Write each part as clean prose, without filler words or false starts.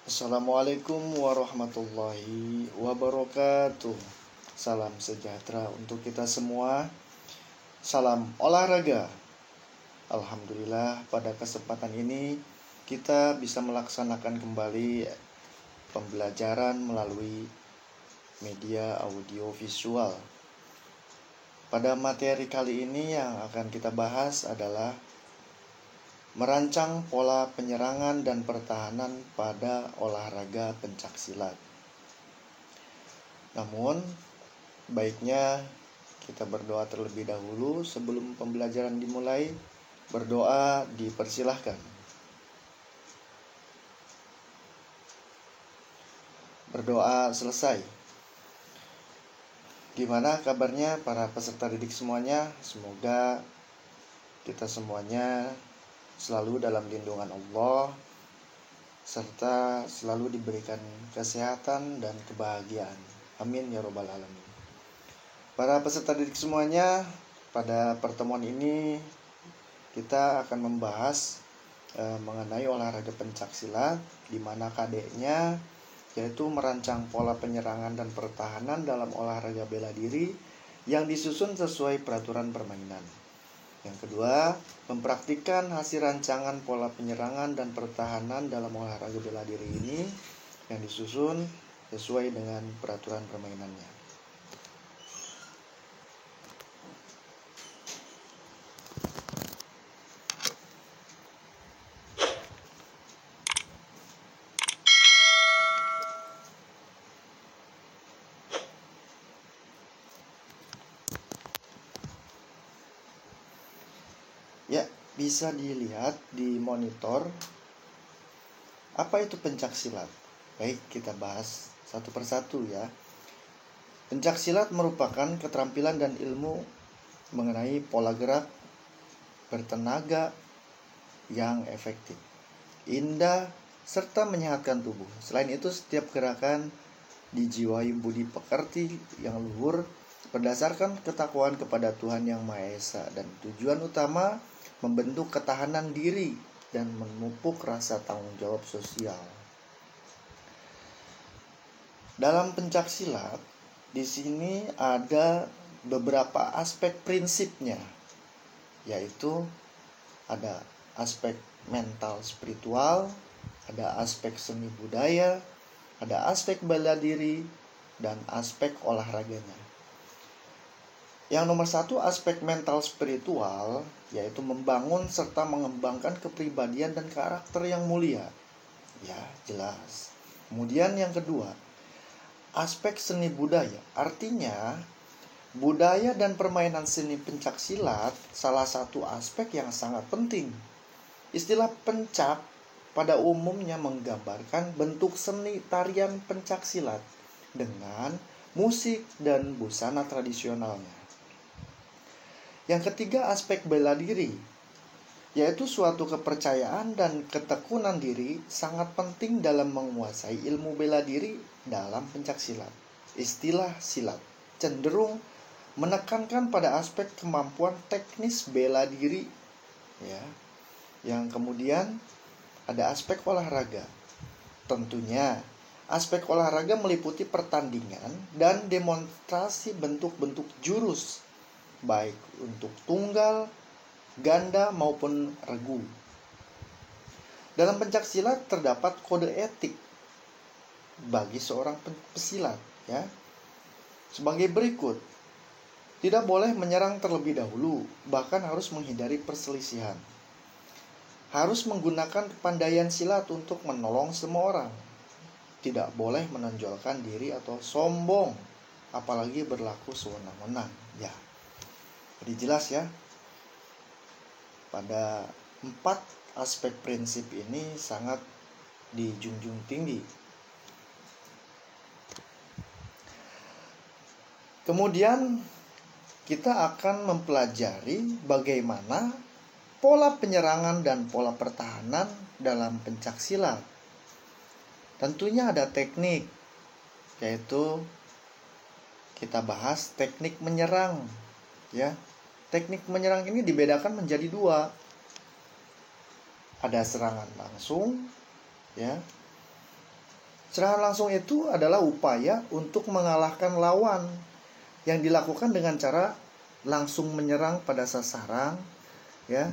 Assalamualaikum warahmatullahi wabarakatuh. Salam sejahtera untuk kita semua. Salam olahraga. Alhamdulillah pada kesempatan ini kita bisa melaksanakan kembali pembelajaran melalui media audio visual. Pada materi kali ini yang akan kita bahas adalah merancang pola penyerangan dan pertahanan pada olahraga pencaksilat. Namun, baiknya kita berdoa terlebih dahulu sebelum pembelajaran dimulai. Berdoa dipersilahkan. Berdoa selesai. Gimana kabarnya para peserta didik semuanya? Semoga kita semuanya selalu dalam lindungan Allah, serta selalu diberikan kesehatan dan kebahagiaan. Amin ya robbal alamin. Para peserta didik semuanya, pada pertemuan ini kita akan membahas mengenai olahraga pencaksilat, di mana KD-nya yaitu merancang pola penyerangan dan pertahanan dalam olahraga bela diri yang disusun sesuai peraturan permainan. Yang kedua, mempraktikkan hasil rancangan pola penyerangan dan pertahanan dalam olahraga bela diri ini yang disusun sesuai dengan peraturan permainannya. Ya, bisa dilihat di monitor. Apa itu pencaksilat? Baik, kita bahas satu persatu ya. Pencaksilat merupakan keterampilan dan ilmu mengenai pola gerak bertenaga yang efektif, indah, serta menyehatkan tubuh. Selain itu, setiap gerakan dijiwai budi pekerti yang luhur berdasarkan ketakwaan kepada Tuhan Yang Maha Esa, dan tujuan utama membentuk ketahanan diri dan memupuk rasa tanggung jawab sosial. Dalam pencaksilat, di sini ada beberapa aspek prinsipnya, yaitu ada aspek mental spiritual, ada aspek seni budaya, ada aspek bela diri, dan aspek olahraganya. Yang nomor satu, aspek mental spiritual, yaitu membangun serta mengembangkan kepribadian dan karakter yang mulia. Ya, jelas. Kemudian yang kedua, aspek seni budaya. Artinya, budaya dan permainan seni pencaksilat salah satu aspek yang sangat penting. Istilah pencak pada umumnya menggambarkan bentuk seni tarian pencaksilat dengan musik dan busana tradisionalnya. Yang ketiga, aspek bela diri, yaitu suatu kepercayaan dan ketekunan diri sangat penting dalam menguasai ilmu bela diri dalam pencaksilat. Istilah silat cenderung menekankan pada aspek kemampuan teknis bela diri ya. Yang kemudian ada aspek olahraga. Tentunya aspek olahraga meliputi pertandingan dan demonstrasi bentuk-bentuk jurus, baik untuk tunggal, ganda maupun regu. Dalam pencaksilat terdapat kode etik bagi seorang pesilat ya. Sebagai berikut: tidak boleh menyerang terlebih dahulu, bahkan harus menghindari perselisihan. Harus menggunakan kepandaian silat untuk menolong semua orang. Tidak boleh menonjolkan diri atau sombong, apalagi berlaku sewenang-wenang ya. Jadi jelas ya, pada 4 aspek prinsip ini sangat dijunjung tinggi. Kemudian kita akan mempelajari bagaimana pola penyerangan dan pola pertahanan dalam pencaksilat. Tentunya ada teknik, yaitu kita bahas teknik menyerang ya. Teknik menyerang ini dibedakan menjadi 2. Ada serangan langsung ya, Serangan langsung itu adalah upaya untuk mengalahkan lawan yang dilakukan dengan cara langsung menyerang pada sasaran ya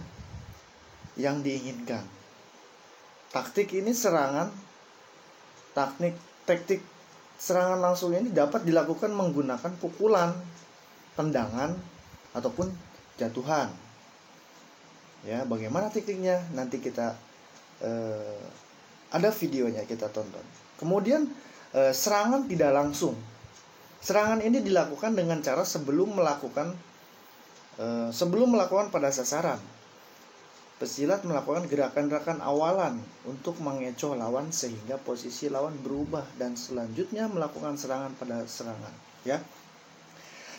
yang diinginkan. Taktik serangan langsung ini dapat dilakukan menggunakan pukulan, tendangan ataupun jatuhan. Ya, bagaimana tekniknya? Nanti kita ada videonya, kita tonton. Kemudian serangan tidak langsung. Serangan ini dilakukan dengan cara sebelum melakukan pada sasaran. Pesilat melakukan gerakan-gerakan awalan untuk mengecoh lawan sehingga posisi lawan berubah dan selanjutnya melakukan serangan pada serangan, ya.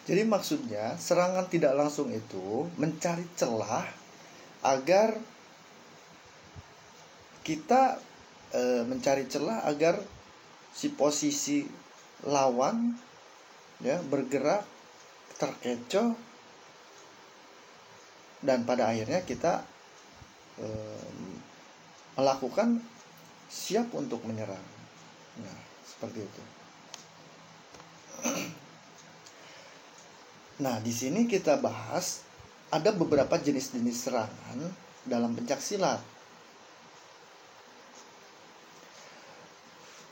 Jadi maksudnya serangan tidak langsung itu mencari celah agar kita si posisi lawan ya bergerak terkecoh dan pada akhirnya kita melakukan siap untuk menyerang. Nah, seperti itu. Nah, di sini kita bahas ada beberapa jenis-jenis serangan dalam pencaksilat.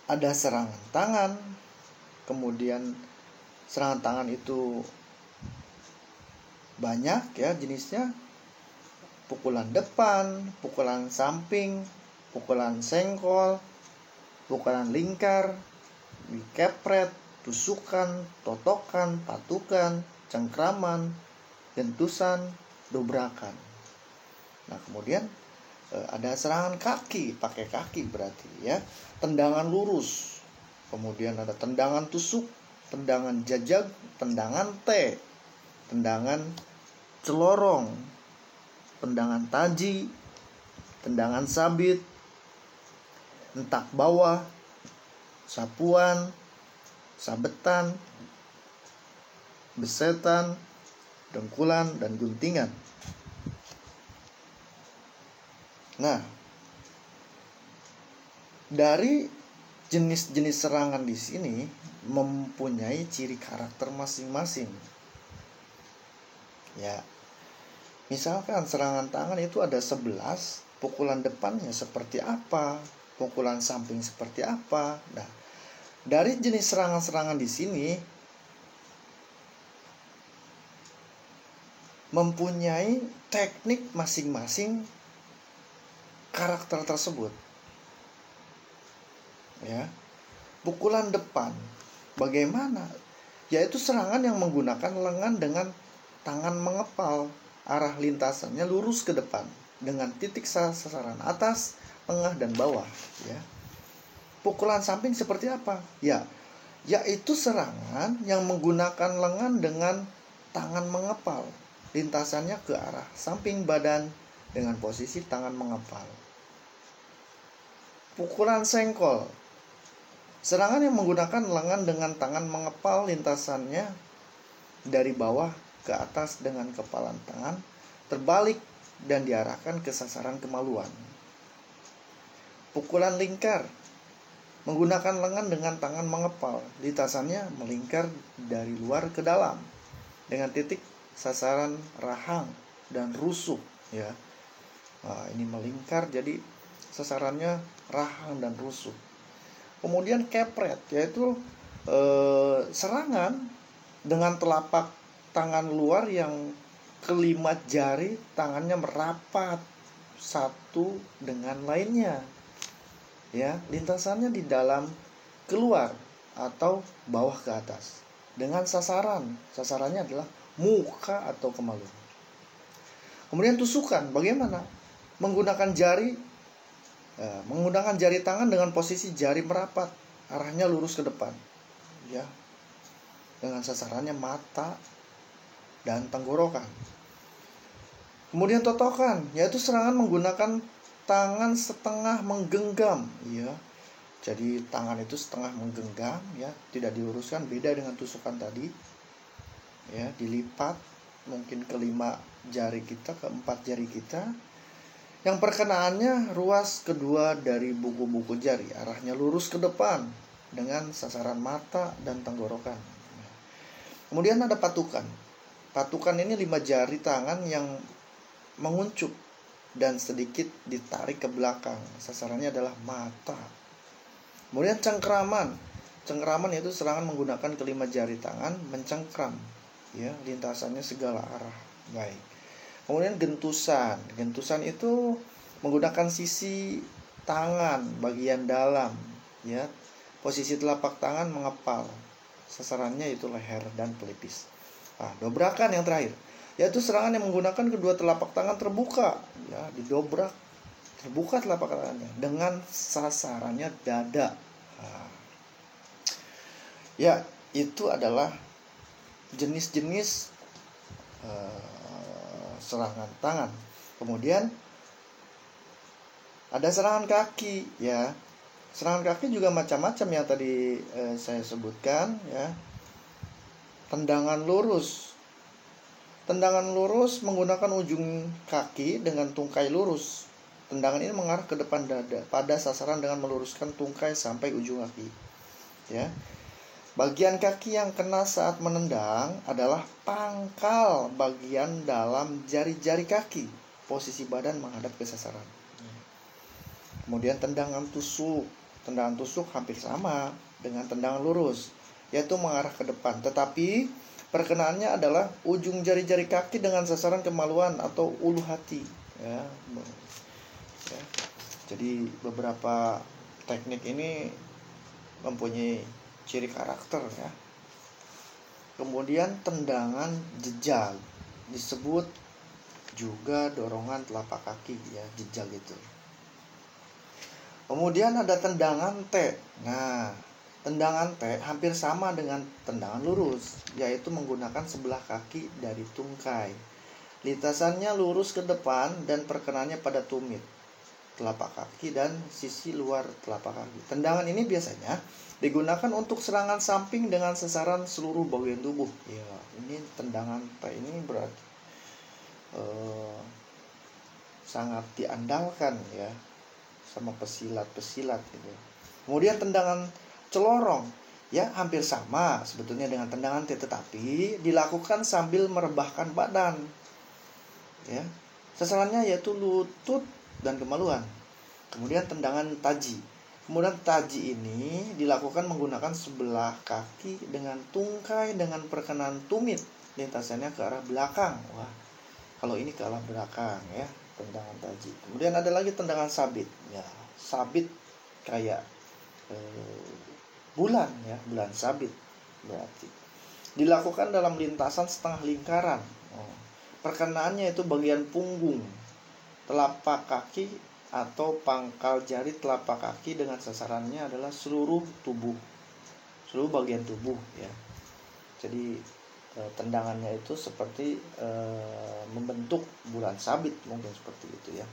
Ada serangan tangan, kemudian serangan tangan itu banyak ya jenisnya. Pukulan depan, pukulan samping, pukulan sengkol, pukulan lingkar, kepret, tusukan, totokan, patukan, cengkraman, gentusan, dobrakan. Nah, kemudian ada serangan kaki, pakai kaki berarti ya. Tendangan lurus. Kemudian ada tendangan tusuk, tendangan jajag, tendangan T, tendangan celorong, tendangan taji, tendangan sabit, entak bawah, sapuan, sabetan, besetan, dengkulan, dan guntingan. Nah, dari jenis-jenis serangan di sini mempunyai ciri karakter masing-masing. Ya, misalkan serangan tangan itu ada 11, pukulan depannya seperti apa, pukulan samping seperti apa. Nah, dari jenis serangan-serangan di sini mempunyai teknik masing-masing karakter tersebut. Ya. Pukulan depan bagaimana? Yaitu serangan yang menggunakan lengan dengan tangan mengepal. Arah lintasannya lurus ke depan dengan titik sasaran atas, tengah, dan bawah. Ya. Pukulan samping seperti apa? Yaitu serangan yang menggunakan lengan dengan tangan mengepal. Lintasannya ke arah samping badan dengan posisi tangan mengepal. Pukulan sengkol. Serangan yang menggunakan lengan dengan tangan mengepal, lintasannya dari bawah ke atas dengan kepalan tangan terbalik dan diarahkan ke sasaran kemaluan. Pukulan lingkar menggunakan lengan dengan tangan mengepal, lintasannya melingkar dari luar ke dalam dengan titik sasaran rahang dan rusuk ya. Nah, ini melingkar jadi sasarannya rahang dan rusuk. Kemudian kepret yaitu serangan dengan telapak tangan luar yang kelima jari tangannya merapat satu dengan lainnya. Ya, lintasannya di dalam keluar atau bawah ke atas dengan sasarannya adalah muka atau kemaluan. Kemudian tusukan bagaimana? Menggunakan jari tangan dengan posisi jari merapat, arahnya lurus ke depan. Ya. Dengan sasarannya mata dan tenggorokan. Kemudian totokan, yaitu serangan menggunakan tangan setengah menggenggam, ya. Jadi tangan itu setengah menggenggam, ya, tidak diluruskan, beda dengan tusukan tadi. Ya, dilipat mungkin kelima jari kita, keempat jari kita. Yang perkenaannya ruas kedua dari buku-buku jari, arahnya lurus ke depan. dengan sasaran mata dan tenggorokan. Kemudian ada patukan. Patukan ini 5 jari tangan yang menguncup dan sedikit ditarik ke belakang. Sasarannya adalah mata. Kemudian cengkeraman. Cengkeraman yaitu serangan menggunakan kelima jari tangan mencengkram, ya, lintasannya segala arah. Baik. Kemudian gentusan. Gentusan itu menggunakan sisi tangan bagian dalam, ya. Posisi telapak tangan mengepal. Sasarannya itu leher dan pelipis. Nah, dobrakan yang terakhir, yaitu serangan yang menggunakan kedua telapak tangan terbuka, ya, didobrak, terbuka telapak tangannya dengan sasarannya dada. Nah, ya, itu adalah jenis-jenis serangan tangan. Kemudian ada serangan kaki, ya. Serangan kaki juga macam-macam yang tadi saya sebutkan, ya. Tendangan lurus. Tendangan lurus menggunakan ujung kaki dengan tungkai lurus. Tendangan ini mengarah ke depan dada pada sasaran dengan meluruskan tungkai sampai ujung kaki, ya. Bagian kaki yang kena saat menendang adalah pangkal bagian dalam jari-jari kaki. Posisi badan menghadap ke sasaran. Kemudian tendangan tusuk. Tendangan tusuk hampir sama dengan tendangan lurus, yaitu mengarah ke depan. Tetapi perkenaannya adalah ujung jari-jari kaki dengan sasaran kemaluan atau ulu hati, ya. Ya. Jadi beberapa teknik ini mempunyai ciri karakter, ya. Kemudian tendangan jejak disebut juga dorongan telapak kaki, ya, jejak itu. Kemudian ada tendangan T. Nah, tendangan T hampir sama dengan tendangan lurus, yaitu menggunakan sebelah kaki dari tungkai. Lintasannya lurus ke depan dan perkenaannya pada tumit telapak kaki dan sisi luar telapak kaki. Tendangan ini biasanya digunakan untuk serangan samping dengan sasaran seluruh bagian tubuh. Ya, ini tendangan T ini berarti sangat diandalkan, ya, sama pesilat-pesilat gitu. Kemudian tendangan celorong, ya, hampir sama sebetulnya dengan tendangan T, tetapi dilakukan sambil merebahkan badan, ya. Sasarannya yaitu lutut dan kemaluan. Kemudian tendangan taji. Kemudian taji ini dilakukan menggunakan sebelah kaki dengan tungkai dengan perkenaan tumit, lintasannya ke arah belakang. Wah, kalau ini ke arah belakang, ya, tendangan taji. Kemudian ada lagi tendangan sabit, ya. Sabit kayak bulan, ya, bulan sabit berarti. Dilakukan dalam lintasan setengah lingkaran. Perkenaannya itu bagian punggung, telapak kaki atau pangkal jari telapak kaki dengan sasarannya adalah seluruh tubuh, seluruh bagian tubuh, ya. Jadi tendangannya itu seperti membentuk bulan sabit, mungkin seperti itu, ya.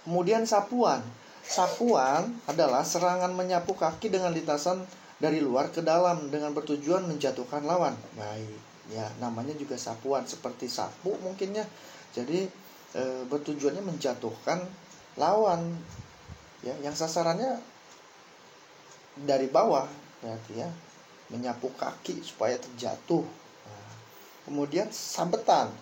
Kemudian sapuan. Sapuan adalah serangan menyapu kaki dengan lintasan dari luar ke dalam dengan bertujuan menjatuhkan lawan. Baik, ya, namanya juga sapuan, seperti sapu mungkinnya. Jadi bertujuannya menjatuhkan lawan, ya, yang sasarannya dari bawah, berarti, ya, menyapu kaki supaya terjatuh. Nah, kemudian sabetan.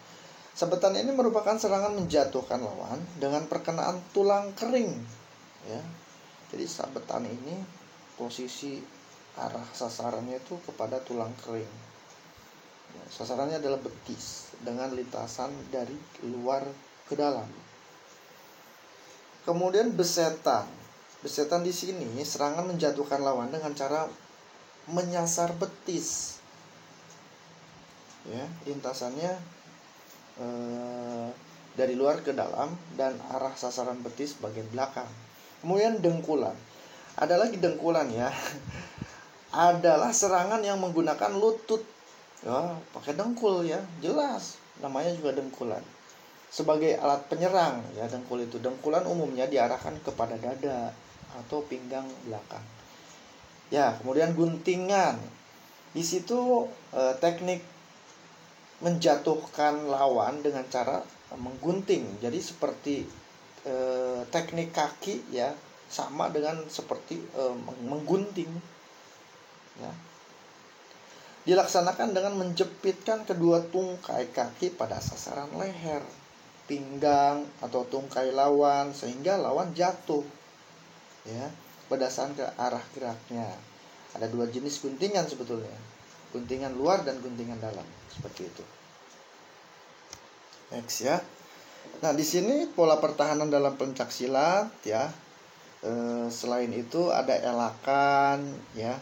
Sabetan ini merupakan serangan menjatuhkan lawan dengan perkenaan tulang kering, ya. Jadi sabetan ini posisi arah sasarannya itu kepada tulang kering. Ya, sasarannya adalah betis dengan lintasan dari luar ke dalam. Kemudian besetan. Besetan di sini serangan menjatuhkan lawan dengan cara menyasar betis, ya, lintasannya dari luar ke dalam dan arah sasaran betis bagian belakang. Kemudian dengkulan. Ada lagi dengkulan, ya. Adalah serangan yang menggunakan lutut, ya, pakai dengkul, ya, jelas namanya juga dengkulan. Sebagai alat penyerang, ya, dengkul itu. Dengkulan umumnya diarahkan kepada dada atau pinggang belakang. Ya, kemudian guntingan. Di situ teknik menjatuhkan lawan dengan cara menggunting. Jadi seperti teknik kaki, ya, sama dengan seperti menggunting, ya. Dilaksanakan dengan menjepitkan kedua tungkai kaki pada sasaran leher, pinggang atau tungkai lawan sehingga lawan jatuh, ya, berdasarkan ke arah geraknya. Ada dua jenis guntingan sebetulnya, guntingan luar dan guntingan dalam, seperti itu. Next, ya. Nah, di sini pola pertahanan dalam pencak silat, ya. Selain itu ada elakan, ya.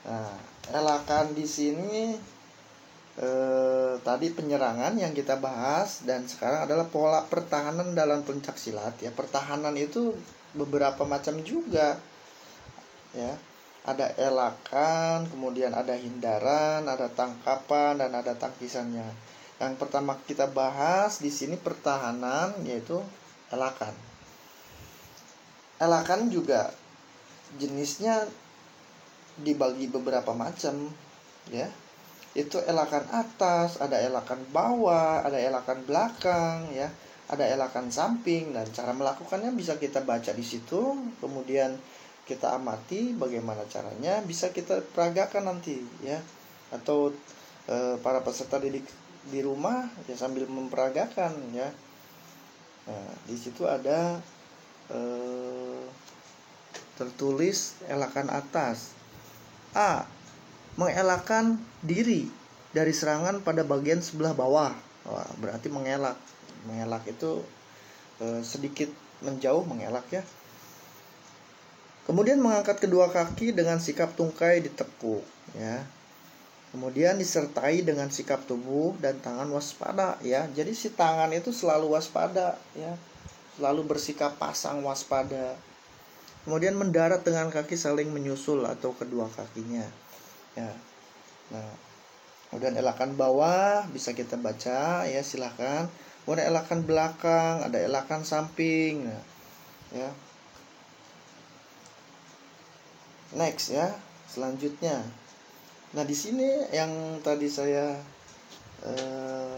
Nah, elakan di sini tadi penyerangan yang kita bahas, dan sekarang adalah pola pertahanan dalam pencak silat, ya. Pertahanan itu beberapa macam juga, ya. Ada elakan, kemudian ada hindaran, ada tangkapan, dan ada tangkisannya. Yang pertama kita bahas di sini pertahanan, yaitu elakan. Elakan juga jenisnya dibagi beberapa macam, ya. Itu elakan atas, ada elakan bawah, ada elakan belakang, ya. Ada elakan samping, dan cara melakukannya bisa kita baca di situ, kemudian kita amati bagaimana caranya, bisa kita peragakan nanti, ya. Atau para peserta didik di rumah ya sambil memperagakan, ya. Nah, di situ ada tertulis elakan atas. A. Mengelakkan diri dari serangan pada bagian sebelah bawah. Wah, berarti mengelak. Mengelak itu sedikit menjauh, mengelak, ya. Kemudian mengangkat kedua kaki dengan sikap tungkai ditekuk, ya. Kemudian disertai dengan sikap tubuh dan tangan waspada, ya. Jadi si tangan itu selalu waspada, ya. Selalu bersikap pasang waspada. Kemudian mendarat dengan kaki saling menyusul atau kedua kakinya, ya. Nah, kemudian elakan bawah bisa kita baca, ya, silakan. Kemudian elakan belakang, ada elakan samping, nah, ya. Next, ya, selanjutnya. Nah, di sini yang tadi saya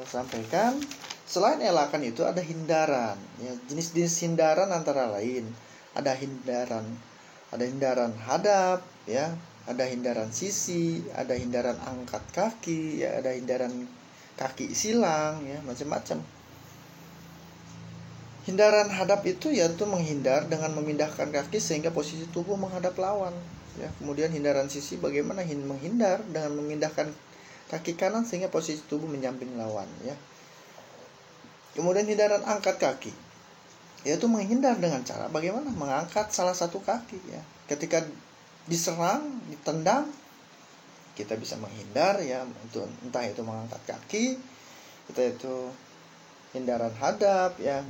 sampaikan, selain elakan itu ada hindaran, ya. Jenis-jenis hindaran antara lain ada hindaran hadap, ya, ada hindaran sisi, ada hindaran angkat kaki, ya, ada hindaran kaki silang, ya, macam-macam. Hindaran hadap itu yaitu menghindar dengan memindahkan kaki sehingga posisi tubuh menghadap lawan, ya. Kemudian hindaran sisi bagaimana menghindar dengan memindahkan kaki kanan sehingga posisi tubuh menyamping lawan, ya. Kemudian hindaran angkat kaki yaitu menghindar dengan cara bagaimana mengangkat salah satu kaki, ya. Ketika diserang, ditendang, kita bisa menghindar, ya, untuk entah itu mengangkat kaki, kita itu hindaran hadap, ya.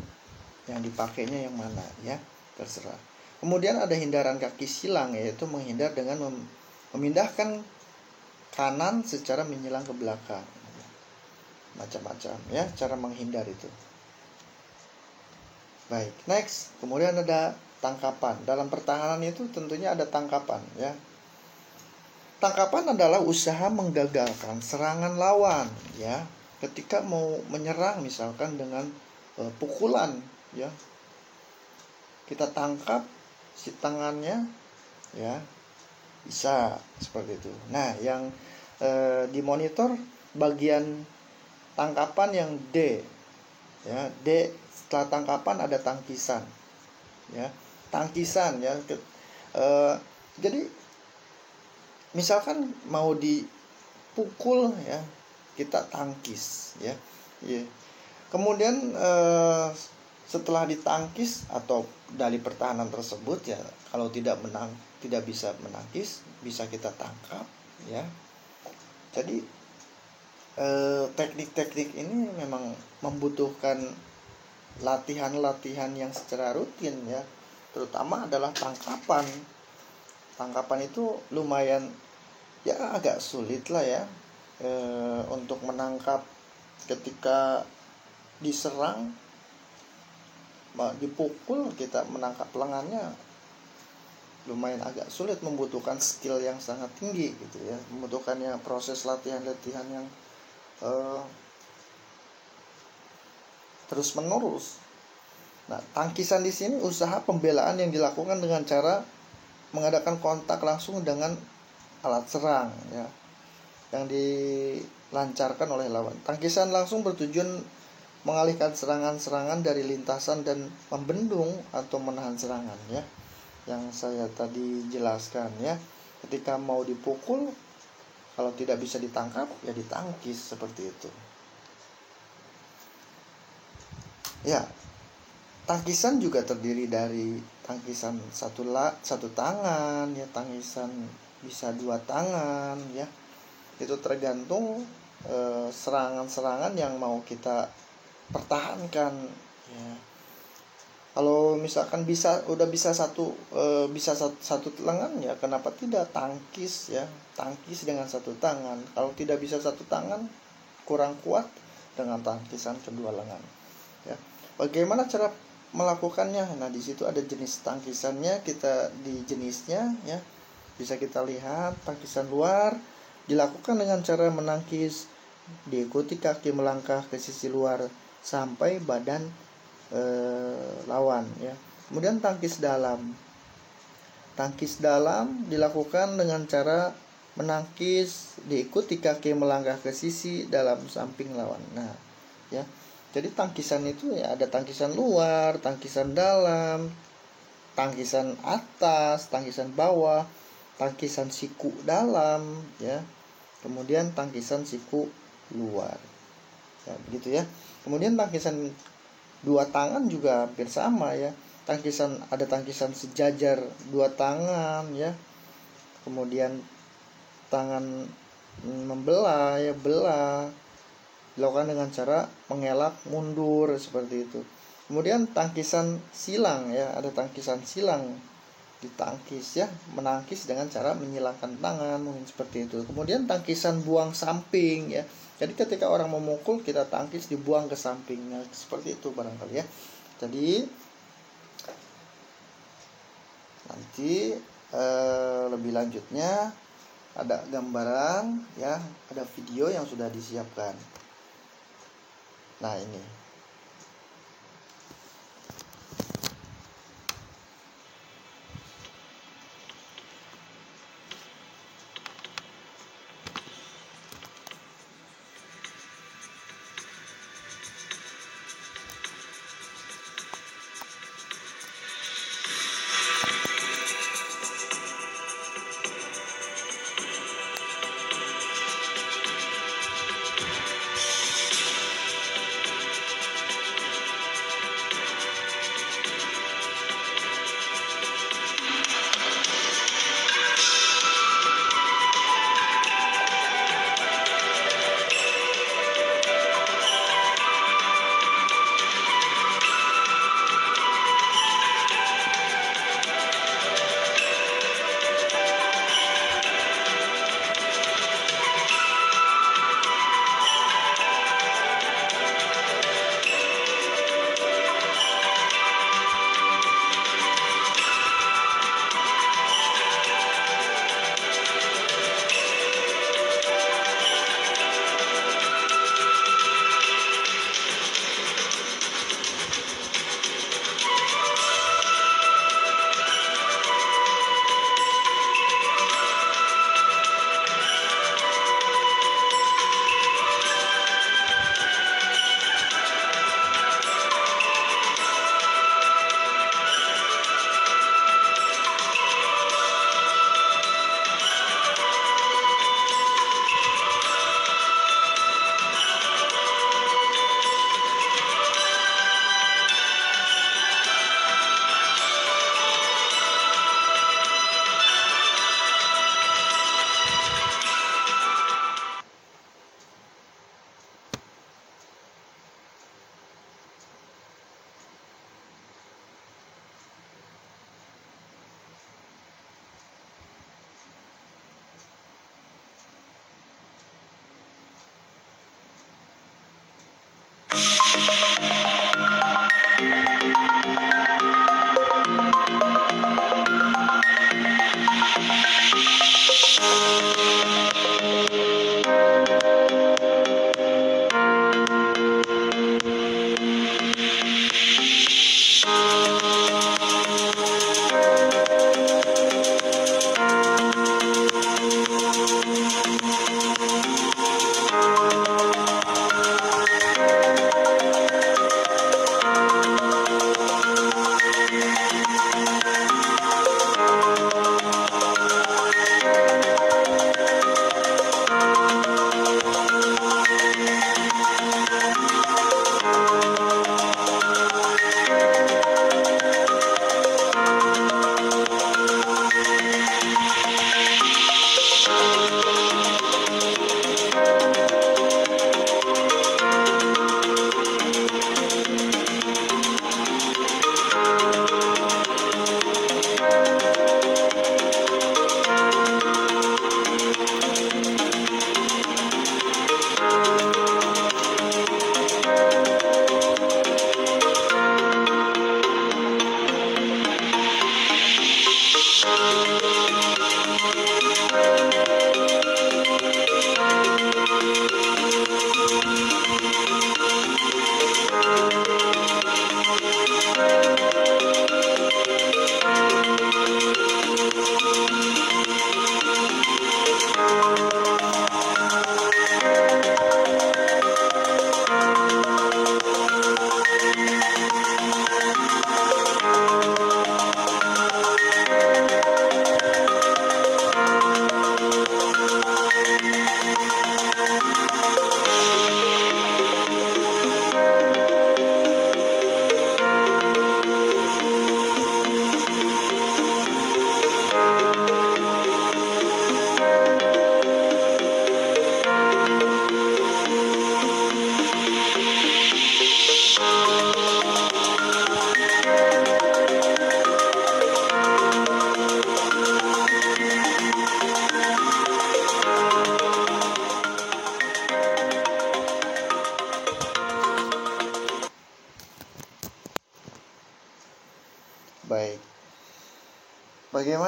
Yang dipakainya yang mana, ya, terserah. Kemudian ada hindaran kaki silang, yaitu menghindar dengan memindahkan kanan secara menyilang ke belakang. Macam-macam, ya, cara menghindar itu. Baik, next. Kemudian ada tangkapan. Dalam pertahanan itu tentunya ada tangkapan, ya. Tangkapan adalah usaha menggagalkan serangan lawan, ya. Ketika mau menyerang misalkan dengan pukulan, ya, kita tangkap si tangannya, ya, bisa seperti itu. Nah, yang dimonitor bagian tangkapan yang D, ya. D setelah tangkapan ada tangkisan, ya. Tangkisan, ya. Jadi misalkan mau dipukul, ya, kita tangkis, ya. Kemudian setelah ditangkis atau dari pertahanan tersebut, ya, kalau tidak bisa menangkis, bisa kita tangkap, ya. Jadi teknik-teknik ini memang membutuhkan latihan-latihan yang secara rutin, ya. Terutama adalah tangkapan. Tangkapan itu lumayan, ya, agak sulit lah, ya, untuk menangkap ketika diserang, dipukul, kita menangkap lengannya lumayan agak sulit, membutuhkan skill yang sangat tinggi, gitu, ya. Membutuhkannya proses latihan-latihan yang terus menerus. Nah, tangkisan di sini usaha pembelaan yang dilakukan dengan cara mengadakan kontak langsung dengan alat serang ya, yang dilancarkan oleh lawan. Tangkisan langsung bertujuan mengalihkan serangan-serangan dari lintasan dan membendung atau menahan serangan ya. Yang saya tadi jelaskan ya. Ketika mau dipukul, kalau tidak bisa ditangkap ya ditangkis seperti itu. Ya, tangkisan juga terdiri dari tangkisan satu tangan ya, tangkisan bisa dua tangan ya. Itu tergantung serangan-serangan yang mau kita pertahankan ya. Kalau misalkan udah bisa satu lengan ya, kenapa tidak tangkis ya, tangkis dengan satu tangan. Kalau tidak bisa satu tangan, kurang kuat, dengan tangkisan kedua lengan ya. Bagaimana cara melakukannya? Nah, di situ ada jenis tangkisannya, kita di jenisnya ya. Bisa kita lihat tangkisan luar dilakukan dengan cara menangkis, diikuti kaki melangkah ke sisi luar sampai badan lawan ya. Kemudian tangkis dalam. Tangkis dalam dilakukan dengan cara menangkis, diikuti kaki melangkah ke sisi dalam samping lawan. Nah, ya. Jadi tangkisan itu ya ada tangkisan luar, tangkisan dalam, tangkisan atas, tangkisan bawah, tangkisan siku dalam ya. Kemudian tangkisan siku luar. Ya, begitu ya. Kemudian tangkisan dua tangan juga hampir sama ya. Ada tangkisan sejajar dua tangan ya. Kemudian tangan membelah ya, belah, dilakukan dengan cara mengelak mundur seperti itu. Kemudian tangkisan silang ya, ada tangkisan silang, ditangkis ya, menangkis dengan cara menyilangkan tangan mungkin seperti itu. Kemudian tangkisan buang samping ya. Jadi ketika orang memukul, kita tangkis dibuang ke sampingnya seperti itu barangkali ya. Jadi nanti lebih lanjutnya ada gambaran ya, ada video yang sudah disiapkan. Nah, ini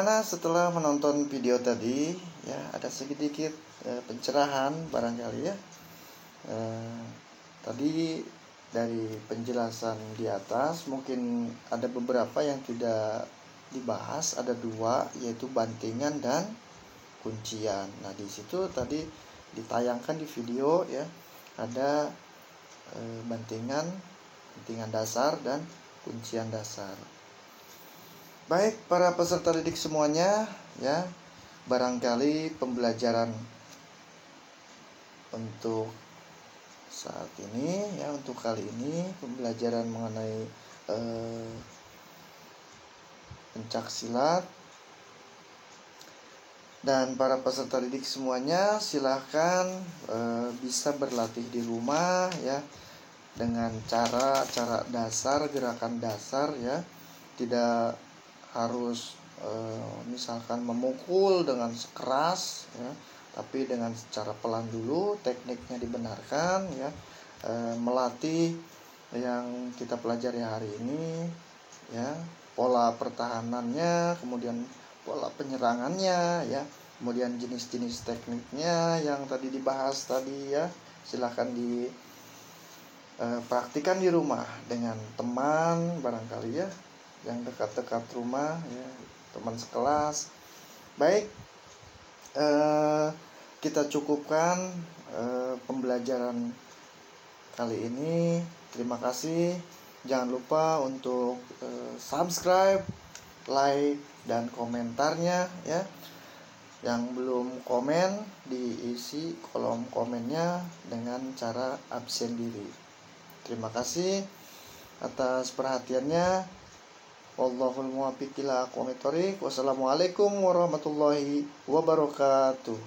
Bagaimana setelah menonton video tadi? Ya, ada sedikit pencerahan barangkali ya. Tadi dari penjelasan di atas mungkin ada beberapa yang tidak dibahas, ada dua, yaitu bantingan dan kuncian. Nah, di situ tadi ditayangkan di video ya, ada bantingan dasar dan kuncian dasar. Baik para peserta didik semuanya ya, barangkali pembelajaran untuk saat ini ya, untuk kali ini pembelajaran mengenai pencak silat. Dan para peserta didik semuanya silahkan bisa berlatih di rumah ya, dengan cara dasar, gerakan dasar ya. Tidak harus misalkan memukul dengan keras ya, tapi dengan secara pelan dulu, tekniknya dibenarkan ya. Melatih yang kita pelajari hari ini ya, pola pertahanannya, kemudian pola penyerangannya ya, kemudian jenis-jenis tekniknya yang tadi dibahas tadi ya. Silahkan praktikan di rumah dengan teman barangkali ya, yang dekat-dekat rumah ya, teman sekelas. Baik, kita cukupkan pembelajaran kali ini. Terima kasih. Jangan lupa untuk subscribe, like, dan komentarnya ya. Yang belum komen, diisi kolom komennya dengan cara absen diri. Terima kasih atas perhatiannya. Wallahul muwaffiq ila aqwamit thoriq. Wassalamualaikum warahmatullahi wabarakatuh.